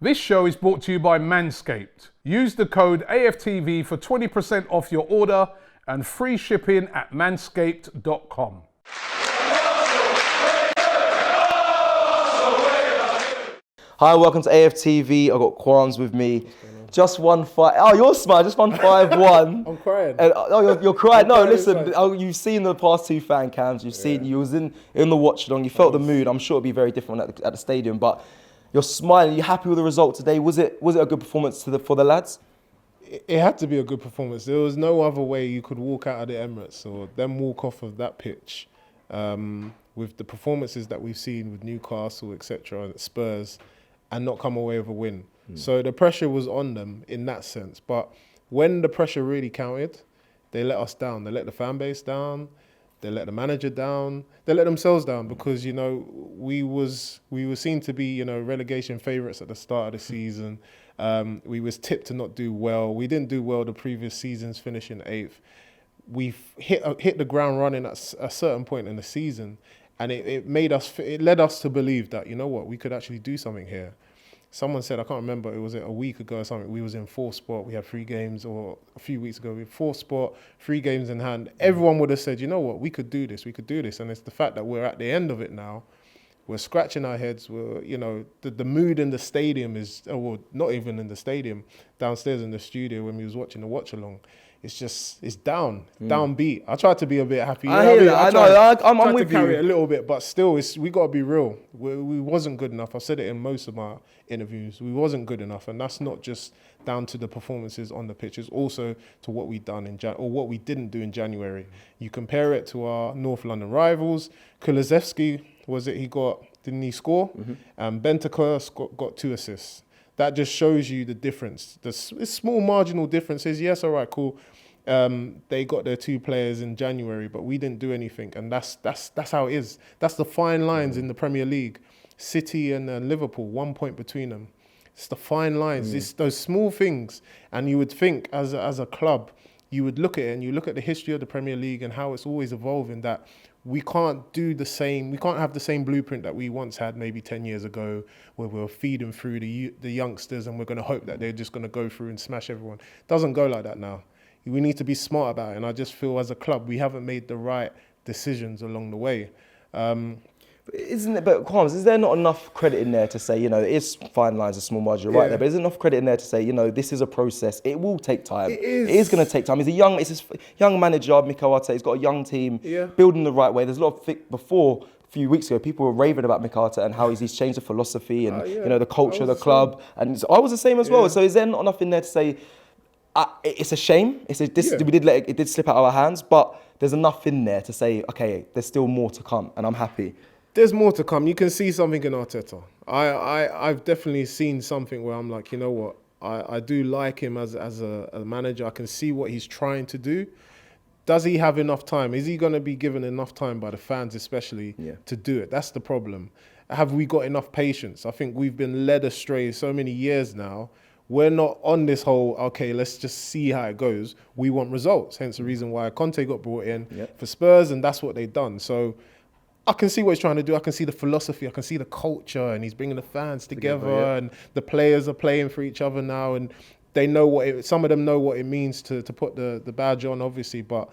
This show is brought to you by Manscaped. Use the code AFTV for 20% off your order and free shipping at manscaped.com. Hi, welcome to AFTV. I've got Kwarmz with me. Just won 5. Oh, you're smart. Just won 5-1. I'm crying. And, you're crying. No, crying listen. inside. You've seen the past two fan cams. You've seen. You was in the watch along. You felt the mood. I'm sure it'd be very different at the stadium. But you're smiling. You're happy with the result today. Was it a good performance for the lads? It had to be a good performance. There was no other way you could walk out of the Emirates or then walk off of that pitch with the performances that we've seen with Newcastle, etc., and Spurs, and not come away with a win. So the pressure was on them in that sense. But when the pressure really counted, they let us down. They let the fan base down. They let the manager down. They let themselves down because, you know, we were seen to be, you know, relegation favourites at the start of the season. We was tipped to not do well. We didn't do well the previous seasons, finishing 8th. We hit the ground running at a certain point in the season, and it led us to believe that, you know what, we could actually do something here. Someone said, I can't remember, it was a week ago or something, we was in 4th spot, we had 3 games, or a few weeks ago, we had 4th spot, 3 games in hand. Everyone would have said, you know what, we could do this. And it's the fact that we're at the end of it now. We're scratching our heads. We're, you know, the mood in the stadium is, well, not even in the stadium, downstairs in the studio when we was watching the watch along. It's down, downbeat. I tried to be a bit happy. I hear that. I'm with to carry you. it a little bit, but still, we got to be real. We wasn't good enough. I said it in most of my interviews. We wasn't good enough, and that's not just down to the performances on the pitch. It's also to what we done or what we didn't do in January. You compare it to our North London rivals. Kulusevski, didn't he score? And Bentancur got 2 assists. That just shows you the difference. It's small marginal differences. Yes, all right, cool. They got their 2 players in January, but we didn't do anything, and that's how it is. That's the fine lines in the Premier League. City and Liverpool, 1 point between them. It's the fine lines. It's those small things, and you would think as a club, you would look at it and you look at the history of the Premier League and how it's always evolving. That we can't do the same. We can't have the same blueprint that we once had maybe 10 years ago, where we were feeding through the youngsters and we're going to hope that they're just going to go through and smash everyone. It doesn't go like that now. We need to be smart about it. And I just feel as a club, we haven't made the right decisions along the way. But Kwarmz, is there not enough credit in there to say, you know, it's fine lines, a small margin right there, but is there enough credit in there to say, you know, this is a process, it will take time. It is going to take time. He's a young manager, Mikel Arteta, he's got a young team, building the right way. There's a lot of before, a few weeks ago, people were raving about Mikel Arteta and how he's changed the philosophy and, you know, the culture of the club. And I was the same as well. So is there not enough in there to say, it's a shame, we it did slip out of our hands, but there's enough in there to say, okay, there's still more to come, and I'm happy. There's more to come. You can see something in Arteta. I've definitely seen something where I'm like, you know what, I do like him as a manager. I can see what he's trying to do. Does he have enough time? Is he going to be given enough time by the fans especially to do it? That's the problem. Have we got enough patience? I think we've been led astray so many years now. We're not on this whole, okay, let's just see how it goes. We want results. Hence the reason why Conte got brought in for Spurs, and that's what they've done. So I can see what he's trying to do. I can see the philosophy. I can see the culture, and he's bringing the fans together, and the players are playing for each other now, and they know some of them know what it means to put the badge on, obviously, but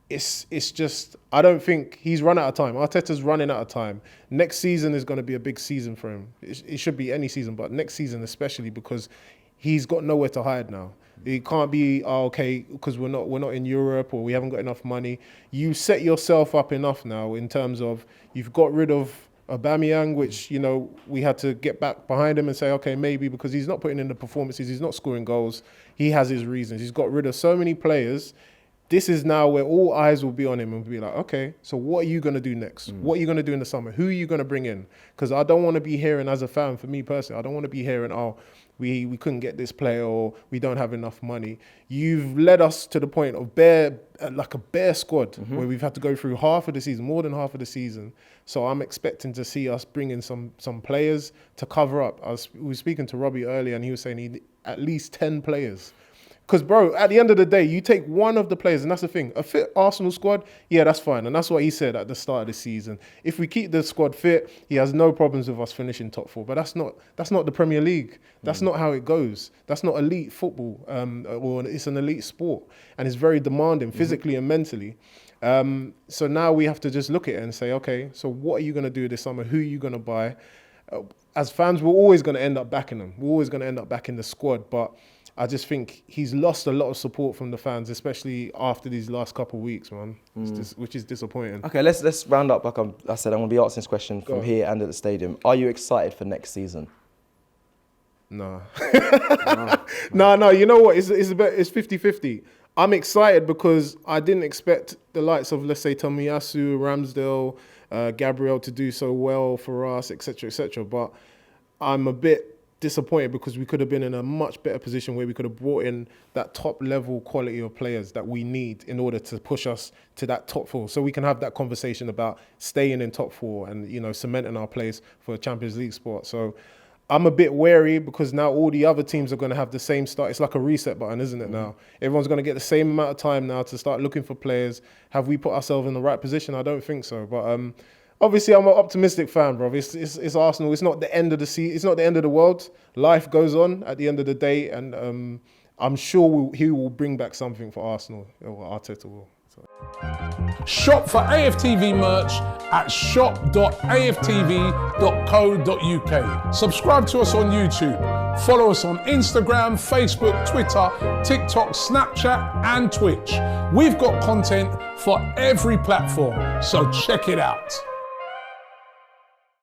it's just, I don't think he's run out of time. Arteta's running out of time. Next season is going to be a big season for him. It should be any season, but next season especially, because he's got nowhere to hide now. It can't be, because we're not in Europe or we haven't got enough money. You set yourself up enough now in terms of you've got rid of Aubameyang, which, you know, we had to get back behind him and say, okay, maybe because he's not putting in the performances, he's not scoring goals, he has his reasons. He's got rid of so many players. This is now where all eyes will be on him and be like, okay, so what are you going to do next? What are you going to do in the summer? Who are you going to bring in? Because I don't want to be hearing, as a fan, for me personally, I don't want to be hearing, we couldn't get this player or we don't have enough money. You've led us to the point of like a bare squad where we've had to go through half of the season, more than half of the season. So I'm expecting to see us bring in some players to cover up. We were speaking to Robbie earlier and he was saying he need at least 10 players. Because, bro, at the end of the day, you take one of the players, and that's the thing. A fit Arsenal squad, yeah, that's fine. And that's what he said at the start of the season. If we keep the squad fit, he has no problems with us finishing top 4. But that's not the Premier League. That's not how it goes. That's not elite football. Or it's an elite sport. And it's very demanding physically and mentally. So now we have to just look at it and say, okay, so what are you going to do this summer? Who are you going to buy? As fans, we're always going to end up backing them. We're always going to end up backing the squad. But I just think he's lost a lot of support from the fans, especially after these last couple of weeks, man. Which is disappointing. Okay, let's round up. Like I said, I'm going to be asking this question from here and at the stadium. Are you excited for next season? No. No. You know what? It's 50-50. I'm excited because I didn't expect the likes of, let's say, Tomiyasu, Ramsdale, Gabriel to do so well for us, etc., etc. But I'm a bit disappointed because we could have been in a much better position where we could have brought in that top level quality of players that we need in order to push us to that top 4, so we can have that conversation about staying in top 4 and, you know, cementing our place for a Champions League spot. So I'm a bit wary because now all the other teams are going to have the same start. It's like a reset button, isn't it now? Everyone's going to get the same amount of time now to start looking for players. Have we put ourselves in the right position? I don't think so. But obviously, I'm an optimistic fan, bro. It's Arsenal. It's not the end of the season. It's not the end of the world. Life goes on at the end of the day. And I'm sure he will bring back something for Arsenal. Or Arteta will. So. Shop for AFTV merch at shop.aftv.co.uk. Subscribe to us on YouTube. Follow us on Instagram, Facebook, Twitter, TikTok, Snapchat, and Twitch. We've got content for every platform, so check it out.